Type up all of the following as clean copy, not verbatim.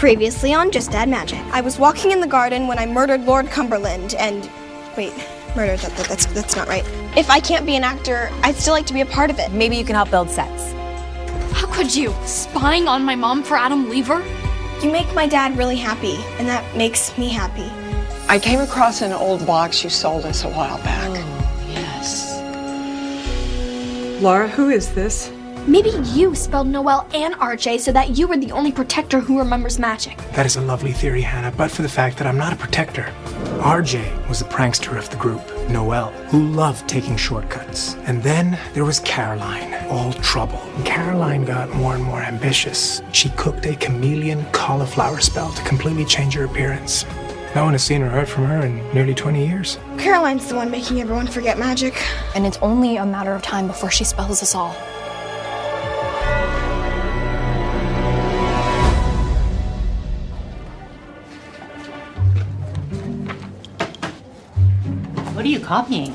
Previously on Just Add Magic. I was walking in the garden when I murdered Lord Cumberland and... Wait, murder, that's not right. If I can't be an actor, I'd still like to be a part of it. Maybe you can help build sets. How could you? Spying on my mom for Adam Lever? You make my dad really happy, and that makes me happy. I came across an old box you sold us a while back. Oh, yes. Laura, who is this? Maybe you spelled Noel and RJ so that you were the only protector who remembers magic. That is a lovely theory, Hannah, but for the fact that I'm not a protector. RJ was the prankster of the group, Noel, who loved taking shortcuts. And then there was Caroline, all trouble. Caroline got more and more ambitious. She cooked a chameleon cauliflower spell to completely change her appearance. No one has seen or heard from her in nearly 20 years. Caroline's the one making everyone forget magic. And it's only a matter of time before she spells us all. What are you copying?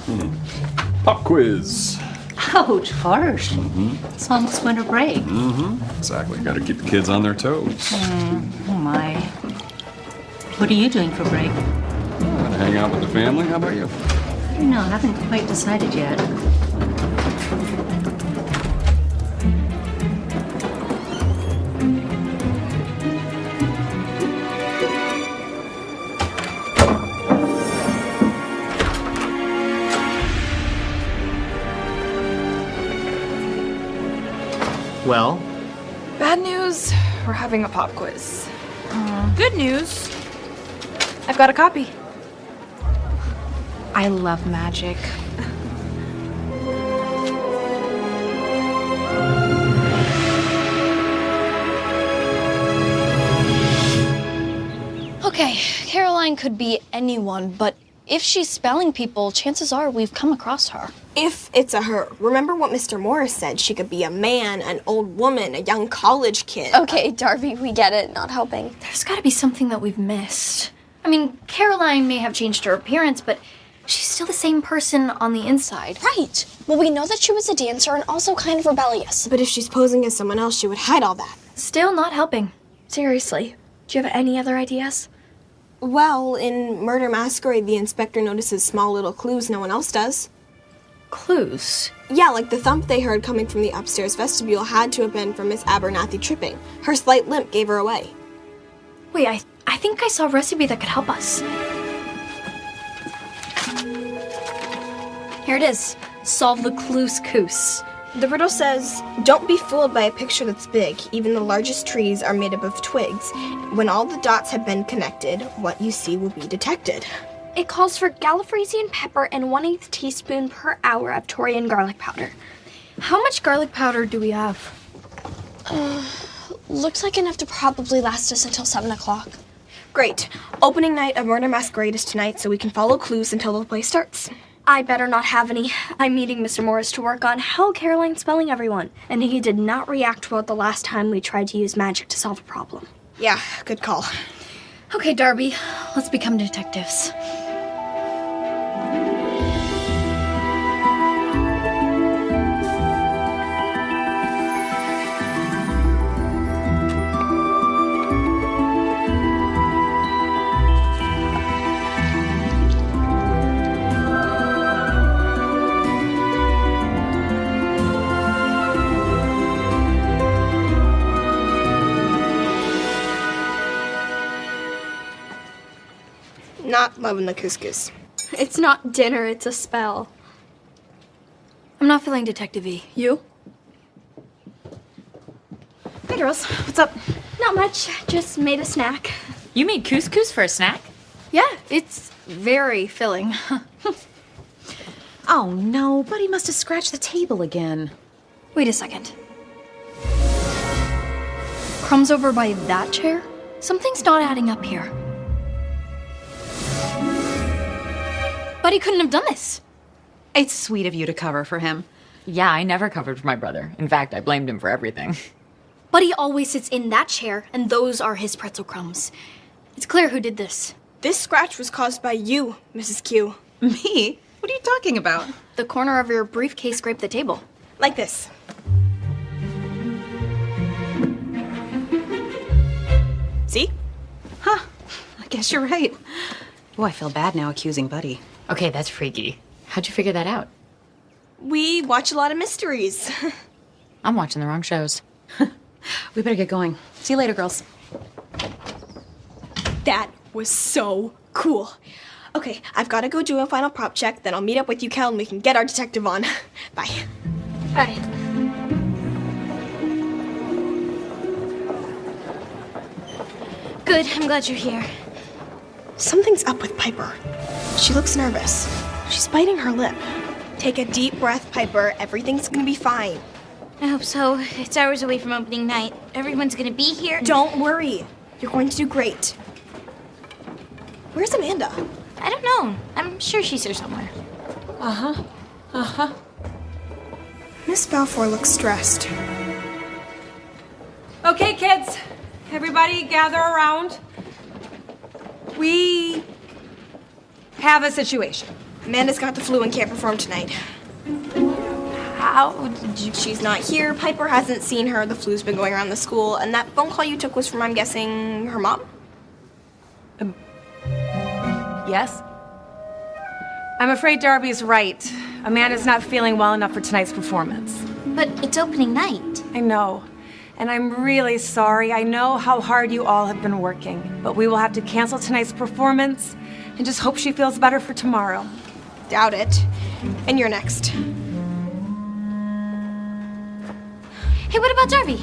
Pop quiz. Ouch, harsh. It's almost winter break. Exactly. Got to keep the kids on their toes. Oh my. What are you doing for break? Gonna hang out with the family. How about you? No, I haven't quite decided yet. Well, Bad news, we're having a pop quiz. Good news, I've got a copy. I love magic. Okay, Caroline could be anyone, but if she's spelling people, chances are we've come across her. If it's a her. Remember what Mr. Morris said? She could be a man, an old woman, a young college kid. Okay, Darby, we get it. Not helping. There's gotta be something that we've missed. I mean, Caroline may have changed her appearance, but she's still the same person on the inside. Right. Well, we know that she was a dancer and also kind of rebellious. But if she's posing as someone else, she would hide all that. Still not helping. Seriously. Do you have any other ideas? Well, in Murder Masquerade, the inspector notices small little clues no one else does. Clues? Yeah, like the thump they heard coming from the upstairs vestibule had to have been from Miss Abernathy tripping. Her slight limp gave her away. Wait, I think I saw a recipe that could help us. Here it is. Solve the clues-coos. The riddle says, don't be fooled by a picture that's big. Even the largest trees are made up of twigs. When all the dots have been connected, what you see will be detected. It calls for Galliffresian pepper and 1/8 teaspoon per hour of Torian garlic powder. How much garlic powder do we have? Looks like enough to probably last us until 7 o'clock. Great. Opening night of Murder Masquerade is tonight, so we can follow clues until the play starts. I better not have any. I'm meeting Mr. Morris to work on how Caroline's spelling everyone, and he did not react well the last time we tried to use magic to solve a problem. Yeah, good call. Okay, Darby, let's become detectives. Not loving the couscous. It's not dinner, it's a spell. I'm not feeling detective-y. You? Hey girls, what's up? Not much, just made a snack. You made couscous for a snack? Yeah, it's very filling. Oh no, Buddy must have scratched the table again. Wait a second. Crumbs over by that chair? Something's not adding up here. Buddy couldn't have done this. It's sweet of you to cover for him. Yeah, I never covered for my brother. In fact, I blamed him for everything. Buddy always sits in that chair, and those are his pretzel crumbs. It's clear who did this. This scratch was caused by you, Mrs. Q. Me? What are you talking about? The corner of your briefcase scraped the table. Like this. See? I guess you're right. Oh, I feel bad now accusing Buddy. Okay, that's freaky. How'd you figure that out? We watch a lot of mysteries. I'm watching the wrong shows. We better get going. See you later, girls. That was so cool. Okay, I've got to go do a final prop check, then I'll meet up with you, Kel, and we can get our detective on. Bye. Bye. Good, I'm glad you're here. Something's up with Piper. She looks nervous. She's biting her lip. Take a deep breath, Piper. Everything's gonna be fine. I hope so. It's hours away from opening night. Everyone's gonna be here. Don't worry. You're going to do great. Where's Amanda? I don't know. I'm sure she's here somewhere. Miss Balfour looks stressed. Okay, kids. Everybody gather around. We have a situation. Amanda's got the flu and can't perform tonight. How did you... She's not here. Piper hasn't seen her. The flu's been going around the school. And that phone call you took was from, I'm guessing, her mom? Yes? I'm afraid Darby's right. Amanda's not feeling well enough for tonight's performance. But it's opening night. I know. And I'm really sorry. I know how hard you all have been working. But we will have to cancel tonight's performance and just hope she feels better for tomorrow. Doubt it. And you're next. Hey, what about Darby?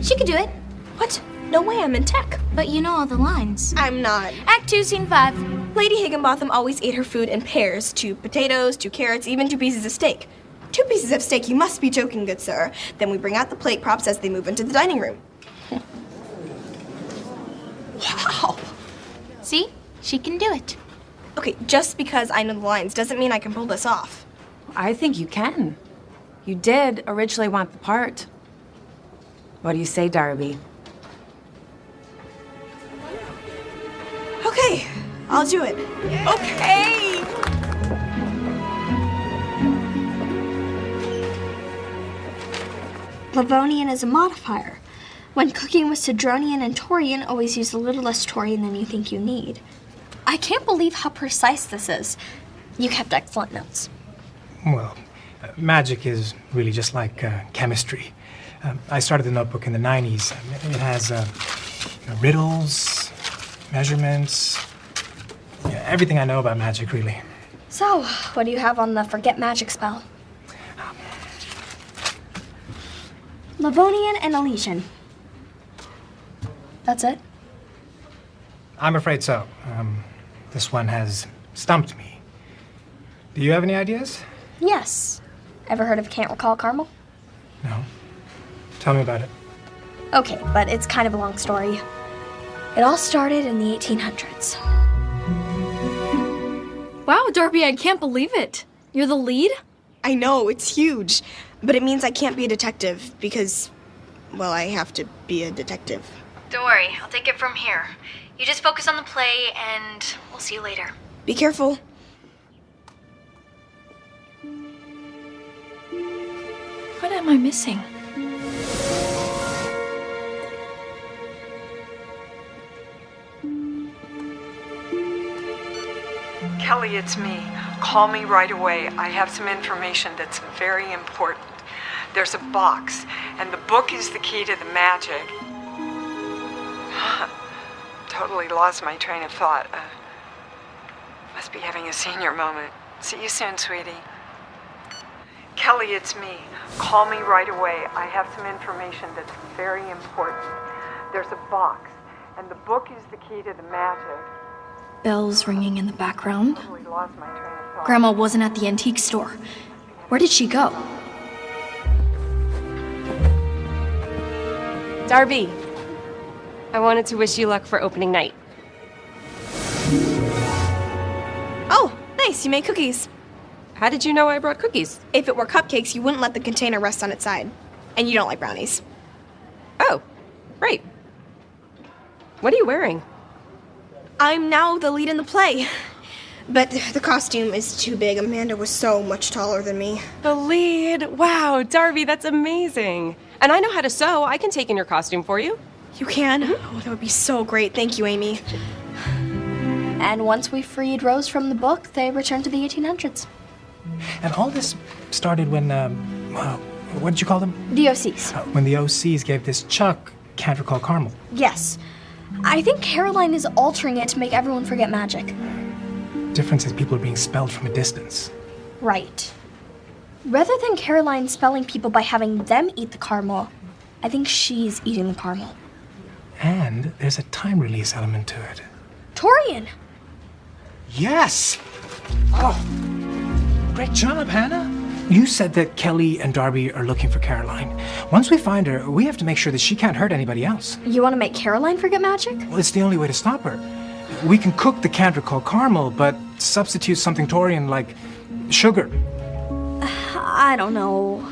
She could do it. What? No way, I'm in tech. But you know all the lines. I'm not. Act 2, Scene 5. Lady Higginbotham always ate her food in pairs. 2 potatoes, 2 carrots, even 2 pieces of steak. 2 pieces of steak, you must be joking, good sir. Then we bring out the plate props as they move into the dining room. Wow. See? She can do it. Okay, just because I know the lines doesn't mean I can pull this off. I think you can. You did originally want the part. What do you say, Darby? Okay, I'll do it. Okay! Livonian is a modifier. When cooking with Cedronian and Taurian, always use a little less Taurian than you think you need. I can't believe how precise this is. You kept excellent notes. Well, magic is really just like chemistry. I started the notebook in the 90s. It has riddles, measurements, everything I know about magic, really. So, what do you have on the forget magic spell? Livonian and Elysian. That's it? I'm afraid so. This one has stumped me. Do you have any ideas? Yes. Ever heard of Can't Recall Carmel? No. Tell me about it. Okay, but it's kind of a long story. It all started in the 1800s. Wow, Darby, I can't believe it. You're the lead? I know, it's huge. But it means I can't be a detective because, well, I have to be a detective. Don't worry, I'll take it from here. You just focus on the play, and we'll see you later. Be careful. What am I missing? Kelly, it's me. Call me right away. I have some information that's very important. There's a box, and the book is the key to the magic. Totally lost my train of thought. Must be having a senior moment. See you soon, sweetie. Kelly, it's me. Call me right away. I have some information that's very important. There's a box, and the book is the key to the magic. Bells ringing in the background. Totally lost my train of thought. Grandma wasn't at the antique store. Where did she go? Darby, I wanted to wish you luck for opening night. Oh, nice, you made cookies. How did you know I brought cookies? If it were cupcakes, you wouldn't let the container rest on its side. And you don't like brownies. Oh, right. What are you wearing? I'm now the lead in the play. But the costume is too big. Amanda was so much taller than me. The lead. Wow, Darby, that's amazing. And I know how to sew. I can take in your costume for you. You can? Oh, that would be so great. Thank you, Amy. And once we freed Rose from the book, they returned to the 1800s. And all this started when, what did you call them? The OCs. When the OCs gave this Chuck Can't Recall Caramel. Yes. I think Caroline is altering it to make everyone forget magic. Difference is people are being spelled from a distance. Right. Rather than Caroline spelling people by having them eat the caramel, I think she's eating the caramel. And there's a time release element to it. Torian! Yes! Oh, great job, Hannah. You said that Kelly and Darby are looking for Caroline. Once we find her, we have to make sure that she can't hurt anybody else. You want to make Caroline forget magic? Well, it's the only way to stop her. We can cook the Can't Recall Caramel, but substitute something Torian like sugar. I don't know.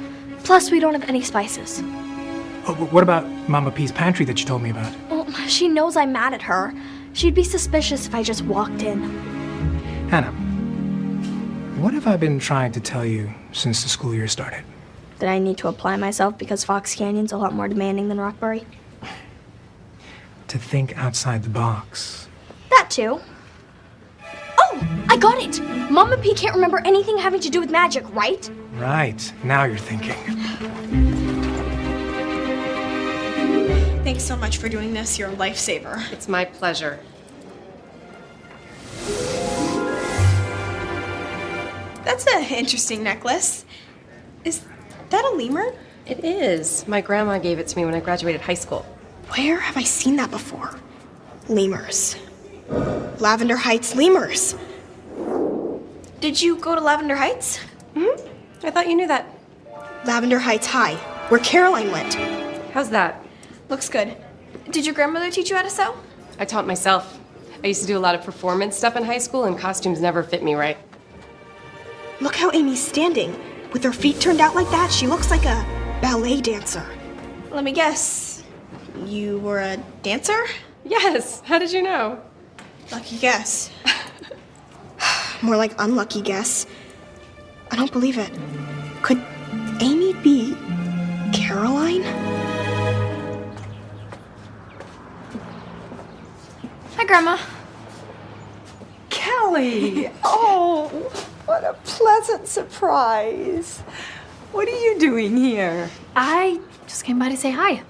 Plus, we don't have any spices. Oh, what about Mama P's pantry that you told me about? Well, she knows I'm mad at her. She'd be suspicious if I just walked in. Hannah, what have I been trying to tell you since the school year started? That I need to apply myself because Fox Canyon's a lot more demanding than Rockbury. To think outside the box. That too. Oh, I got it! Mama P can't remember anything having to do with magic, right? Right, now you're thinking. Thanks so much for doing this. You're a lifesaver. It's my pleasure. That's an interesting necklace. Is that a lemur? It is. My grandma gave it to me when I graduated high school. Where have I seen that before? Lemurs. Lavender Heights lemurs. Did you go to Lavender Heights? I thought you knew that. Lavender Heights High, where Caroline went. How's that? Looks good. Did your grandmother teach you how to sew? I taught myself. I used to do a lot of performance stuff in high school, and costumes never fit me right. Look how Amy's standing. With her feet turned out like that, she looks like a ballet dancer. Let me guess. You were a dancer? Yes. How did you know? Lucky guess. More like unlucky guess. I don't believe it. Could Amy be Caroline? Hi, Grandma. Kelly! Oh, what a pleasant surprise. What are you doing here? I just came by to say hi.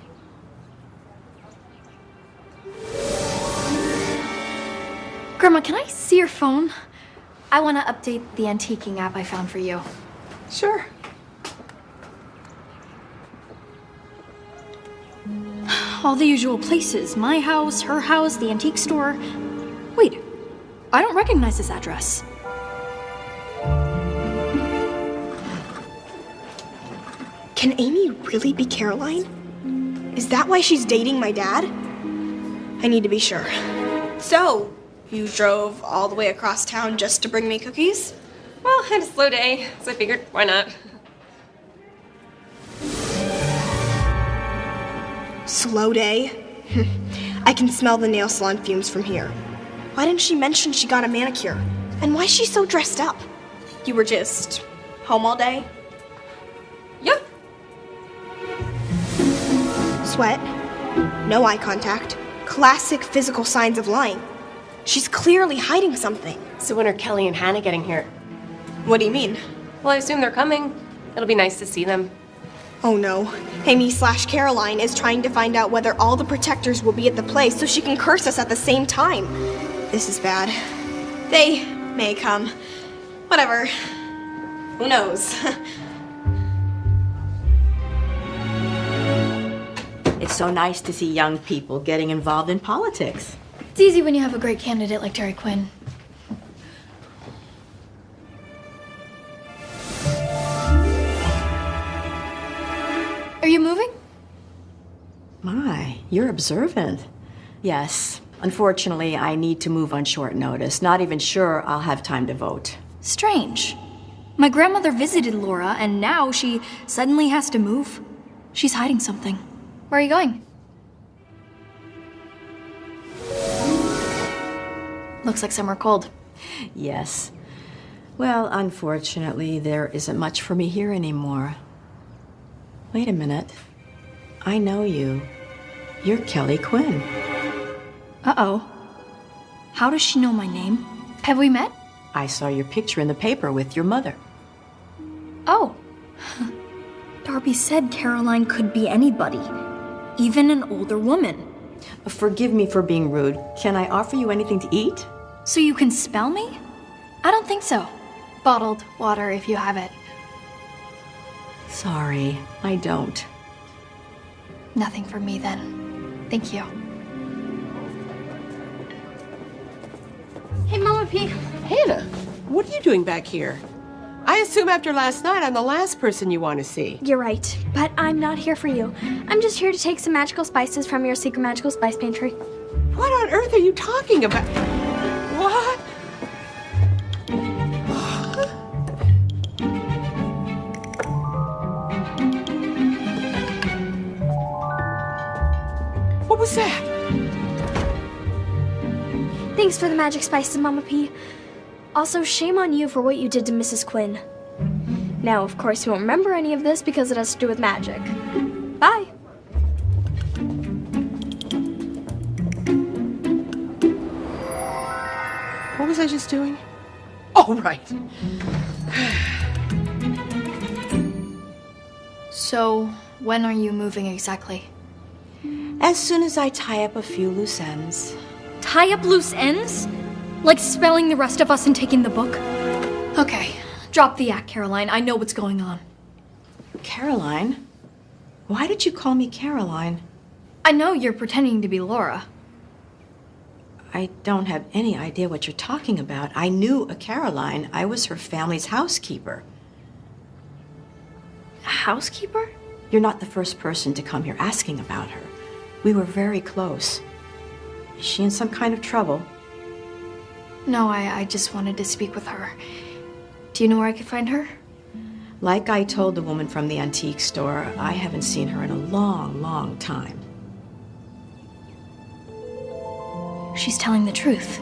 Grandma, can I see your phone? I want to update the antiquing app I found for you. Sure. All the usual places. My house, her house, the antique store. Wait, I don't recognize this address. Can Amy really be Caroline? Is that why she's dating my dad? I need to be sure. So, you drove all the way across town just to bring me cookies? Well, I had a slow day, so I figured, why not? Slow day? I can smell the nail salon fumes from here. Why didn't she mention she got a manicure? And why is she so dressed up? You were just home all day? Yep. Sweat. No eye contact. Classic physical signs of lying. She's clearly hiding something. So when are Kelly and Hannah getting here? What do you mean? Well, I assume they're coming. It'll be nice to see them. Oh no. Amy/Caroline is trying to find out whether all the protectors will be at the place so she can curse us at the same time. This is bad. They may come. Whatever. Who knows? It's so nice to see young people getting involved in politics. It's easy when you have a great candidate like Terry Quinn. Are you moving? My, you're observant. Yes. Unfortunately, I need to move on short notice. Not even sure I'll have time to vote. Strange. My grandmother visited Laura, and now she suddenly has to move. She's hiding something. Where are you going? Looks like somewhere cold. Yes. Well, unfortunately, there isn't much for me here anymore. Wait a minute. I know you. You're Kelly Quinn. Uh-oh. How does she know my name? Have we met? I saw your picture in the paper with your mother. Oh. Darby said Caroline could be anybody, even an older woman. Forgive me for being rude. Can I offer you anything to eat? So you can spell me? I don't think so. Bottled water if you have it. Sorry, I don't. Nothing for me then. Thank you. Hey, Mama P. Hannah, what are you doing back here? I assume after last night I'm the last person you want to see. You're right, but I'm not here for you. I'm just here to take some magical spices from your secret magical spice pantry. What on earth are you talking about? What? What was that? Thanks for the magic spices, Mama P. Also, shame on you for what you did to Mrs. Quinn. Now, of course, you won't remember any of this because it has to do with magic. Bye. What was I just doing? Oh, right. So, when are you moving exactly? As soon as I tie up a few loose ends. Tie up loose ends? Like spelling the rest of us and taking the book? Okay, drop the act, Caroline. I know what's going on. Caroline? Why did you call me Caroline? I know you're pretending to be Laura. I don't have any idea what you're talking about. I knew a Caroline. I was her family's housekeeper. Housekeeper? You're not the first person to come here asking about her. We were very close. Is she in some kind of trouble? No, I just wanted to speak with her. Do you know where I could find her? Like I told the woman from the antique store, I haven't seen her in a long, long time. She's telling the truth.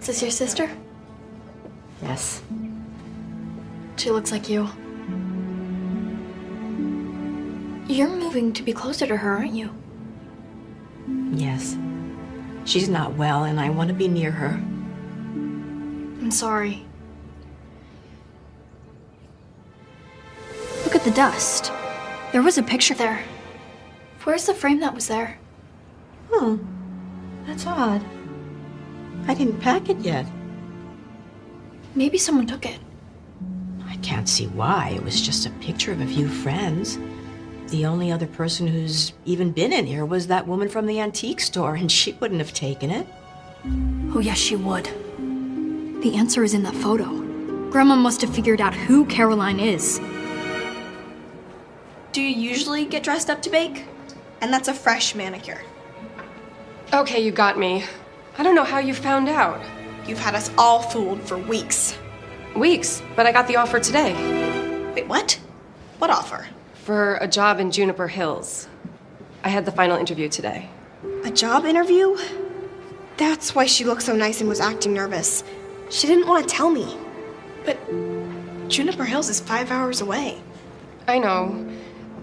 Is this your sister? Yes. She looks like you. You're moving to be closer to her, aren't you? Yes. She's not well, and I want to be near her. I'm sorry. Look at the dust. There was a picture there. Where's the frame that was there? Oh, that's odd. I didn't pack it yet. Maybe someone took it. I can't see why. It was just a picture of a few friends. The only other person who's even been in here was that woman from the antique store, and she wouldn't have taken it. Oh, yes, she would. The answer is in that photo. Grandma must have figured out who Caroline is. Do you usually get dressed up to bake? And that's a fresh manicure. Okay, you got me. I don't know how you found out. You've had us all fooled for weeks. Weeks, but I got the offer today. Wait, what? What offer? For a job in Juniper Hills. I had the final interview today. A job interview? That's why she looked so nice and was acting nervous. She didn't want to tell me. But Juniper Hills is 5 hours away. I know.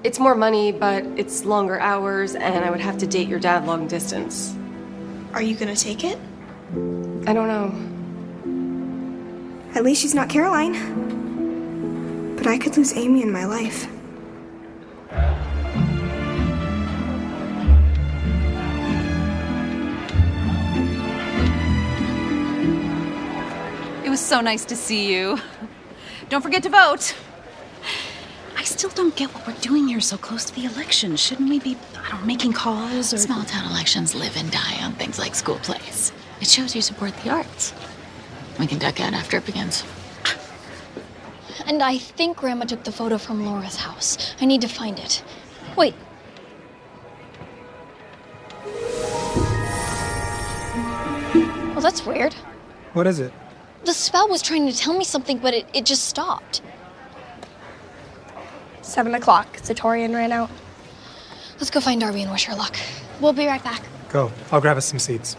It's more money, but it's longer hours, and I would have to date your dad long distance. Are you gonna take it? I don't know. At least she's not Caroline. But I could lose Amy in my life. It was so nice to see you. Don't forget to vote. I still don't get what we're doing here so close to the election. Shouldn't we be, I don't know, making calls or... Small town elections live and die on things like school plays. It shows you support the arts. We can duck out after it begins. And I think Grandma took the photo from Laura's house. I need to find it. Wait. Well, that's weird. What is it? The spell was trying to tell me something, but it just stopped. 7 o'clock. Satorian ran out. Let's go find Darby and wish her luck. We'll be right back. Go. I'll grab us some seeds.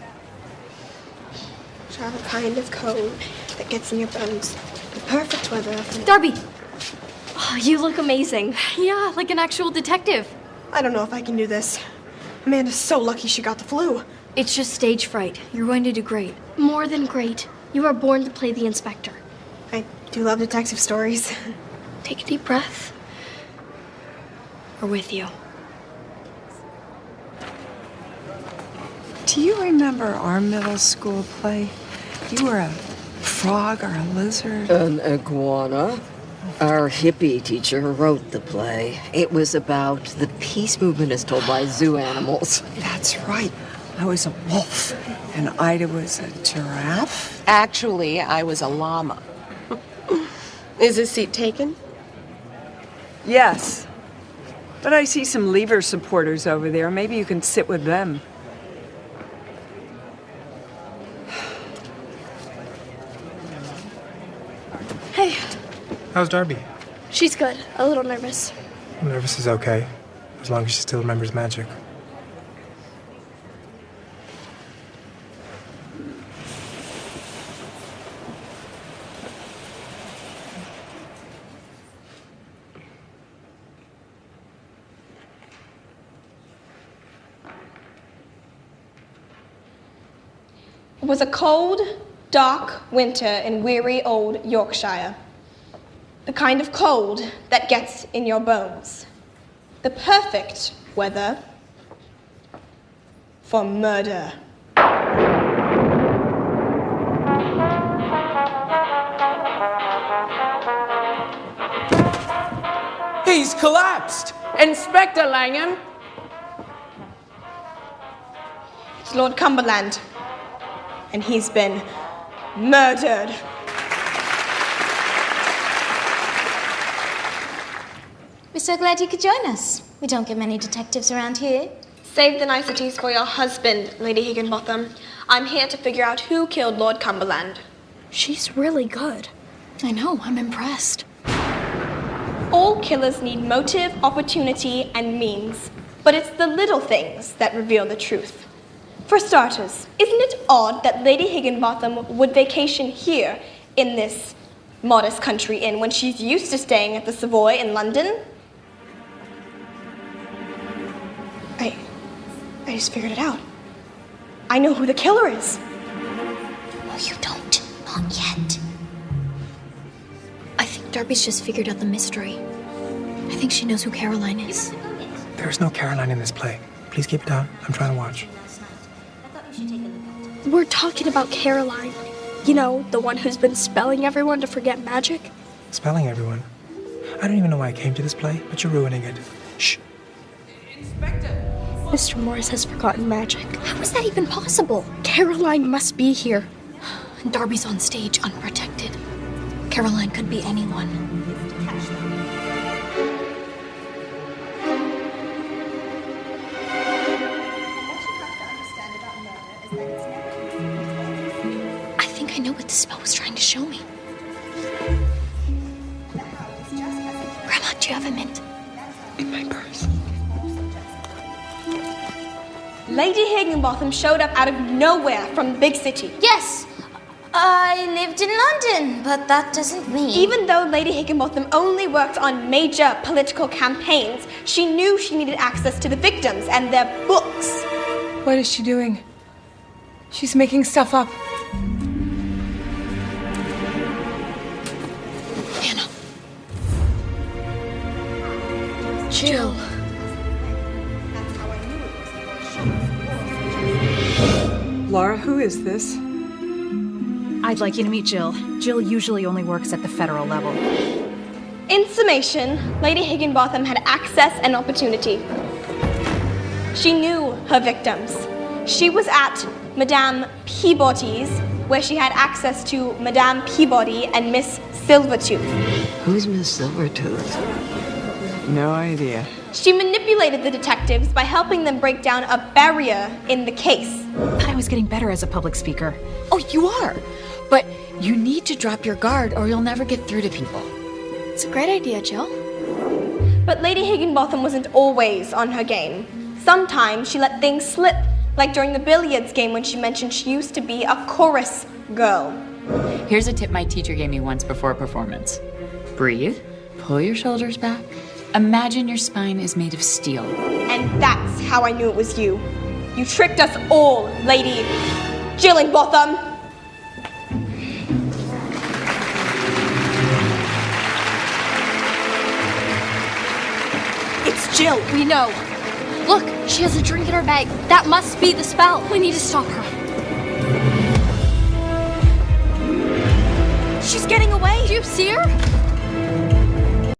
Have a kind of coat that gets in your bones. The perfect weather for... Darby! Oh, you look amazing. Yeah, like an actual detective. I don't know if I can do this. Amanda's so lucky she got the flu. It's just stage fright. You're going to do great. More than great. You are born to play the inspector. I do love detective stories. Take a deep breath. We're with you. Do you remember our middle school play? You were a frog or a lizard? An iguana. Our hippie teacher wrote the play. It was about the peace movement as told by zoo animals. That's right. I was a wolf, and Ida was a giraffe. Actually, I was a llama. Is this seat taken? Yes. But I see some Lever supporters over there. Maybe you can sit with them. Hey, How's Darby? she's good. A little nervous. Nervous is okay, as long as she still remembers magic. It was a cold, dark winter in weary old Yorkshire. The kind of cold that gets in your bones. The perfect weather for murder. He's collapsed! Inspector Langham! It's Lord Cumberland. And he's been murdered. We're so glad you could join us. We don't get many detectives around here. Save the niceties for your husband, Lady Higginbotham. I'm here to figure out who killed Lord Cumberland. She's really good. I know, I'm impressed. All killers need motive, opportunity, and means. But it's the little things that reveal the truth. For starters, isn't it odd that Lady Higginbotham would vacation here in this modest country inn when she's used to staying at the Savoy in London? I just figured it out. I know who the killer is. Oh, you don't. Not yet. I think Darby's just figured out the mystery. I think she knows who Caroline is. There's no Caroline in this play. Please keep it down. I'm trying to watch. We're talking about Caroline. You know, the one who's been spelling everyone to forget magic. Spelling everyone. I don't even know why I came to this play, but you're ruining it. Shh. Mr. Morris has forgotten magic. How is that even possible? Caroline must be here. Darby's on stage unprotected. Caroline could be anyone. I think I know what the spell was trying to show me. Grandma, do you have a mint? In my purse. Lady Higginbotham showed up out of nowhere from the big city. Yes, I lived in London, but that doesn't mean... Even though Lady Higginbotham only worked on major political campaigns, she knew she needed access to the victims and their books. What is she doing? She's making stuff up. Hannah. Jill. Laura, who is this? I'd like you to meet Jill. Jill usually only works at the federal level. In summation, Lady Higginbotham had access and opportunity. She knew her victims. She was at Madame Peabody's, where she had access to Madame Peabody and Miss Silvertooth. Who's Miss Silvertooth? No idea. She manipulated the detectives by helping them break down a barrier in the case. Thought I was getting better as a public speaker. Oh, you are. But you need to drop your guard or you'll never get through to people. It's a great idea, Jill. But Lady Higginbotham wasn't always on her game. Sometimes she let things slip, like during the billiards game when she mentioned she used to be a chorus girl. Here's a tip my teacher gave me once before a performance. Breathe, Pull your shoulders back. Imagine your spine is made of steel. And that's how I knew it was you. You tricked us all, Lady Gillingbottom. It's Jill. We know. Look, she has a drink in her bag. That must be the spell. We need to stop her. She's getting away. Do you see her?